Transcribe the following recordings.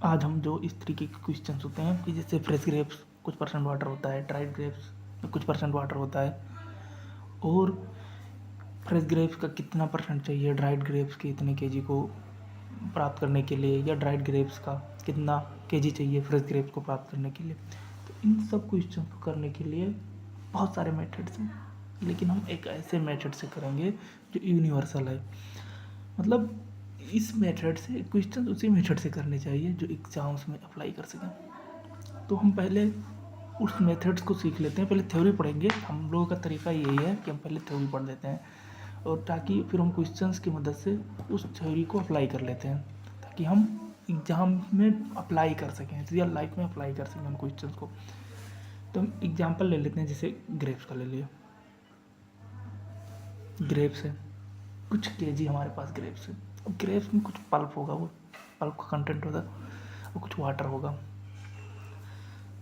आज हम जो इस तरीके के क्वेश्चन होते हैं कि जैसे फ्रेश ग्रेप्स कुछ परसेंट वाटर होता है, ड्राइड ग्रेप्स में कुछ परसेंट वाटर होता है, और फ्रेश ग्रेप्स का कितना परसेंट चाहिए ड्राइड ग्रेप्स के इतने केजी को प्राप्त करने के लिए, या ड्राइड ग्रेप्स का कितना केजी चाहिए फ्रेश ग्रेप्स को प्राप्त करने के लिए। तो इन सब क्वेश्चन को करने के लिए बहुत सारे मेथड्स हैं, लेकिन हम एक ऐसे मेथड से करेंगे जो यूनिवर्सल है। मतलब इस मेथड से क्वेश्चन उसी मेथड से करने चाहिए जो एग्जाम्स में अप्लाई कर सकें। तो हम पहले उस मेथड्स को सीख लेते हैं, पहले थ्योरी पढ़ेंगे। हम लोगों का तरीका यही है कि हम पहले थ्योरी पढ़ लेते हैं, और ताकि फिर हम क्वेश्चंस की मदद से उस थ्योरी को अप्लाई कर लेते हैं, ताकि हम एग्ज़ाम में अप्लाई कर सकें, रियल लाइफ में अप्लाई कर सकें उन क्वेश्चंस को। तो हम एग्जाम्पल ले लेते हैं, जैसे ग्रेप्स का ले लिए। ग्रेप्स है, कुछ केजी हमारे पास ग्रेप्स है। अब ग्रेप्स में कुछ पल्प होगा, वो पल्प का कंटेंट होगा, और कुछ वाटर होगा।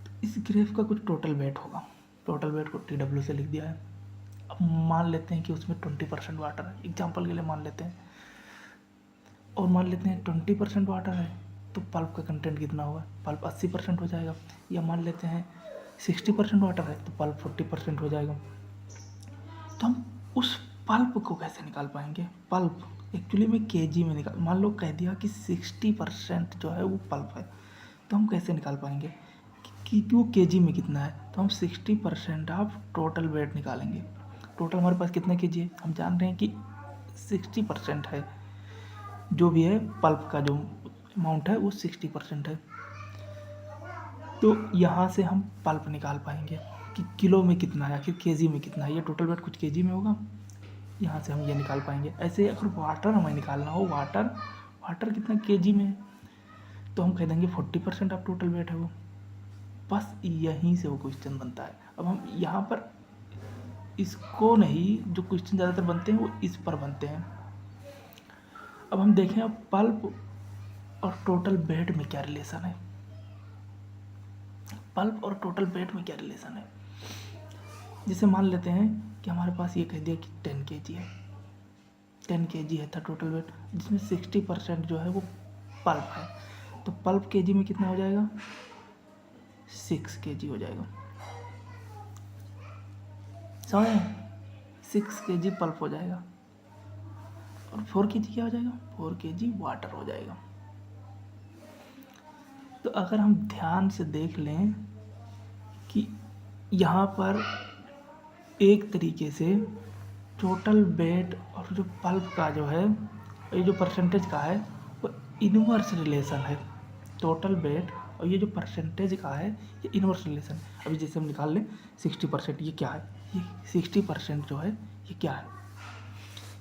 तो इस ग्रेप्स का कुछ टोटल वेट होगा। टोटल वेट को TW से लिख दिया है। अब मान लेते हैं कि उसमें 20% वाटर है, एग्जाम्पल के लिए मान लेते हैं, और मान लेते हैं 20% वाटर है, तो पल्प का कंटेंट कितना होगा? पल्प 80% हो जाएगा। या मान लेते हैं 60% वाटर है, तो पल्प 40% हो जाएगा। तो हम उस पल्प को कैसे निकाल पाएंगे? पल्प एक्चुअली में केजी में निकाल, मान लो कह दिया कि 60% जो है वो पल्प है, तो हम कैसे निकाल पाएंगे कि वो केजी में कितना है? तो हम 60% ऑफ टोटल वेट निकालेंगे। टोटल हमारे पास कितना केजी है? हम जान रहे हैं कि 60% है, जो भी है पल्प का जो अमाउंट है वो 60% है। तो यहाँ से हम पल्प निकाल पाएंगे कि किलो में कितना है, आखिर केजी में कितना है। ये टोटल वेट कुछ केजी में होगा, यहाँ से हम ये निकाल पाएंगे। ऐसे अगर वाटर हमें निकालना हो, वाटर कितना केजी में है, तो हम कह देंगे 40% ऑफ टोटल वेट है वो। बस यहीं से वो क्वेश्चन बनता है। अब हम यहाँ पर इसको नहीं, जो क्वेश्चन ज़्यादातर बनते हैं वो इस पर बनते हैं। अब हम देखें अब पल्प और टोटल वेट में क्या रिलेशन है। पल्प और टोटल वेट में क्या रिलेशन है? जैसे मान लेते हैं कि हमारे पास ये कह दिया कि 10 kg है, 10 kg है था टोटल वेट, जिसमें 60% जो है वो पल्प है। तो पल्प केजी में कितना हो जाएगा? 6 kg हो जाएगा। समझे? 6 kg पल्प हो जाएगा, और 4 kg क्या हो जाएगा? 4 kg वाटर हो जाएगा। तो अगर हम ध्यान से देख लें कि यहाँ पर एक तरीके से टोटल वेट और जो पल्प का जो है, ये जो परसेंटेज का है, वो इनवर्स रिलेशन है। टोटल वेट और ये जो परसेंटेज का है, ये इनवर्स रिलेशन है। अभी जैसे हम निकाल लें 60%, ये क्या है? ये 60% जो है ये क्या है?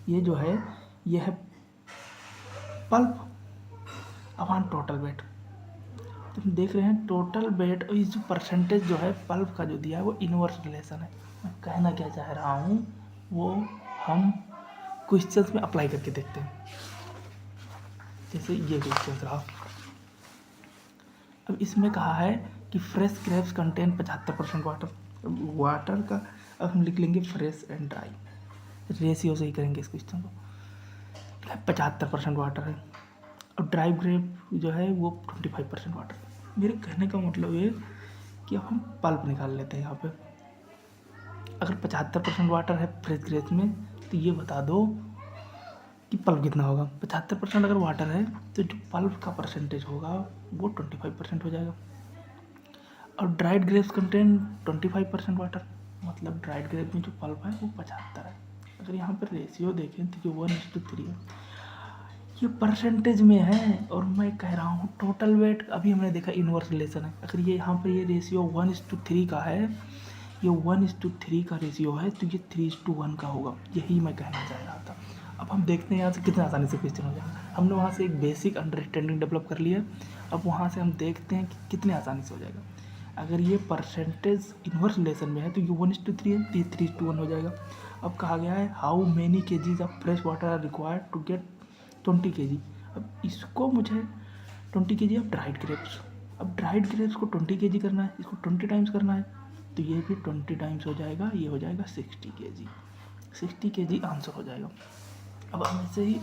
ये जो है ये है पल्प अपॉन टोटल वेट। तो हम देख रहे हैं टोटल वेट और ये जो परसेंटेज जो है पल्प का जो दिया है वो इनवर्स रिलेशन है। मैं कहना क्या चाह रहा हूँ वो हम क्वेश्चंस में अप्लाई करके देखते हैं। जैसे ये क्वेश्चन रहा, अब इसमें कहा है कि fresh grapes contain 75% water. Water का अब हम लिख लेंगे फ्रेश एंड ड्राई, रेशियो से ही करेंगे इस क्वेश्चन को। 75% वाटर है, और ड्राई ग्रेप जो है वो 25% वाटर। मेरे कहने का मतलब ये कि अब हम पल्प निकाल लेते हैं यहाँ पे। अगर 75% वाटर है फ्रेश ग्रेप्स में, तो ये बता दो कि पल्प कितना होगा। 75% अगर वाटर है तो जो पल्प का परसेंटेज होगा वो 25% हो जाएगा। और ड्राइड ग्रेप्स कंटेन 25% वाटर, मतलब ड्राइड ग्रेप में जो पल्प है वो 75 है। अगर यहाँ पर रेशियो देखें तो जो 1:3 है, ये परसेंटेज में है। और मैं कह रहा हूँ टोटल वेट, अभी हमने देखा इनवर्स रिलेशन है। अगर ये यहाँ पर ये रेशियो 1:3 का है, ये 1:3 का रेशियो है, तो ये 3:1 का होगा। यही मैं कहना चाह रहा था। अब हम देखते हैं यहाँ से कितने आसानी से क्वेश्चन हो जाएगा। हमने वहाँ से एक बेसिक अंडरस्टैंडिंग डेवलप कर लिया। अब वहाँ से हम देखते हैं कि कितने आसानी से हो जाएगा। अगर ये परसेंटेज इनवर्स रिलेशन में है तो ये 1:3 है, तो ये 3:1 हो जाएगा। अब कहा गया है how many KGs of fresh water are required to get 20 kg। अब इसको मुझे 20 kg ऑफ ड्राइड ग्रेप्स, अब ड्राइड ग्रेप्स को 20 kg करना है, इसको 20 टाइम्स करना है, तो ये भी 20 टाइम्स हो जाएगा, ये हो जाएगा 60 kg। 60 kg आंसर हो जाएगा। अब हम ऐसे ही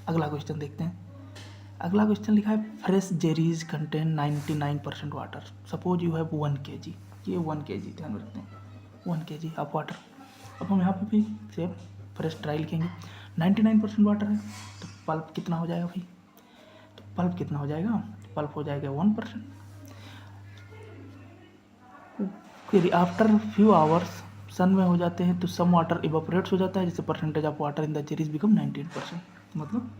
अगला क्वेश्चन देखते हैं। अगला क्वेश्चन लिखा है fresh Jerry's contain 99% water, suppose you have 1 kg, ये 1 kg ध्यान रखते हैं 1 kg ऑफ वाटर। अब हम यहाँ पे भी सेम फ्रेश ड्राई लिखेंगे, 99% वाटर है तो पल्प कितना हो जाएगा भाई, तो पल्प कितना हो जाएगा, पल्प हो जाएगा 1%। फिर आफ्टर फ्यू आवर्स सन में हो जाते हैं तो सम वाटर इवापोरेट्स हो जाता है, जिससे percentage of water in the Jerry's become 98%, मतलब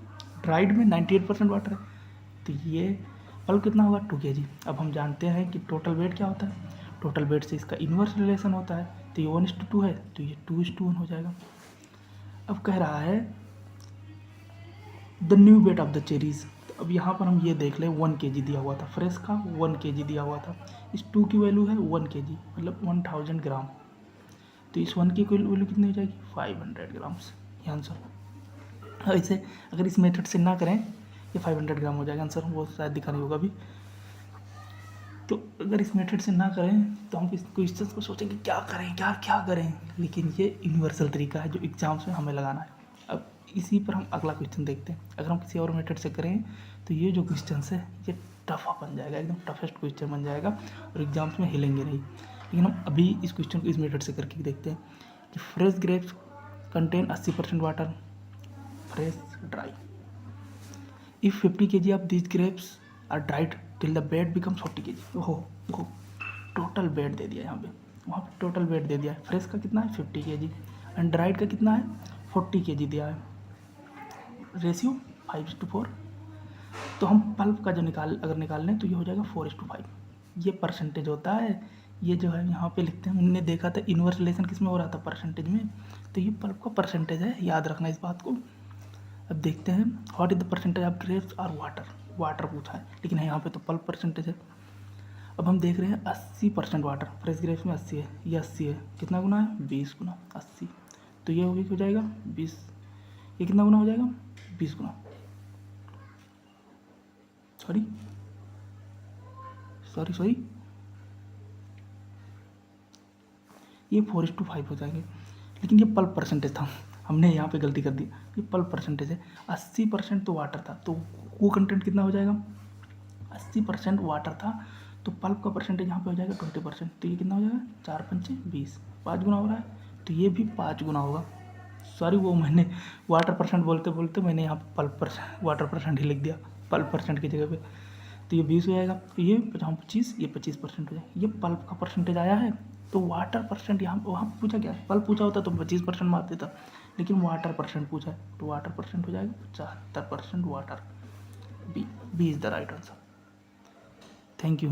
ड्राइड में 98% वाटर है तो ये पल्प कितना होगा 2 kg। अब हम जानते हैं कि टोटल वेट क्या होता है, टोटल वेट से इसका इन्वर्स रिलेशन होता है, तो ये 1:2 है तो ये 2:1 हो जाएगा। अब कह रहा है the new weight of the cherries, तो अब यहाँ पर हम ये देख लें 1 kg दिया हुआ था, फ्रेश का 1 kg दिया हुआ था, इस 2 की वैल्यू है 1 kg मतलब 1000 ग्राम, तो इस 1 की वैल्यू कितनी हो जाएगी 500 ग्राम्स, ये आंसर। ऐसे अगर इस मेथड से ना करें ये 500 ग्राम हो जाएगा आंसर, वो शायद दिखा नहीं होगा अभी। तो अगर इस मेथड से ना करें तो हम इस क्वेश्चन को सोचेंगे क्या करें क्या क्या करें, लेकिन ये यूनिवर्सल तरीका है जो एग्जाम्स में हमें लगाना है। अब इसी पर हम अगला क्वेश्चन देखते हैं, अगर हम किसी और मेथड से करें तो ये जो क्वेश्चन है ये टफ बन जाएगा, एकदम टफेस्ट क्वेश्चन बन जाएगा और एग्जाम्स में हिलेंगे नहीं। लेकिन हम अभी इस क्वेश्चन को इस मेथड से करके देखते हैं कि fresh grapes contain 80% water, fresh dry, if 50 kg of these grapes are dried till the bed becomes 40 kg। ओहो टोटल वेट दे दिया यहाँ पे, वहाँ पे टोटल वेट दे दिया है, फ्रेश का कितना है 50 kg एंड ड्राइड का कितना है 40 kg दिया है, रेशियो 5:4। तो हम पल्प का जो अगर निकाल लें तो ये हो जाएगा 4:5, ये परसेंटेज होता है। ये जो है यहाँ पे लिखते हैं, उनने देखा था इनवर्स रिलेशन किस में हो रहा था परसेंटेज में, तो ये पल्प का परसेंटेज है, याद रखना इस बात को। अब देखते हैं what is the percentage of grapes और वाटर, वाटर पूछा है लेकिन यहाँ पे तो पल्प परसेंटेज है। अब हम देख रहे हैं 80% वाटर, फ्रेश ग्रेप्स में 80 है, ये 80 है, कितना गुना है 20 गुना 80, तो ये हो जाएगा 20, ये कितना गुना हो जाएगा 20 गुना, सॉरी ये 4:5 हो जाएंगे, लेकिन ये पल्प परसेंटेज था, हमने यहाँ पे गलती कर दी, ये पल्प परसेंटेज है। 80% तो वाटर था तो वो कंटेंट कितना हो जाएगा, 80% वाटर था तो पल्प का परसेंटेज यहाँ पे हो जाएगा 20%, तो ये कितना हो जाएगा 4×5 = 20, 5 गुना हो रहा है, तो ये भी 5 गुना होगा। सॉरी वो मैंने वाटर परसेंट बोलते बोलते मैंने यहाँ पर पल्प परसेंट वाटर परसेंट ही लिख दिया पल्प परसेंट की जगह पे, तो ये 20 हो जाएगा, तो ये 25 ये 25% हो जाएगा। ये पल्प का परसेंटेज आया है, तो वाटर परसेंट यहाँ वहाँ पूछा क्या, पल्प पूछा होता तो 25% मार देता, लेकिन वाटर परसेंट पूछा है तो वाटर परसेंट हो जाएगा 75% water, B is the right answer. Thank you.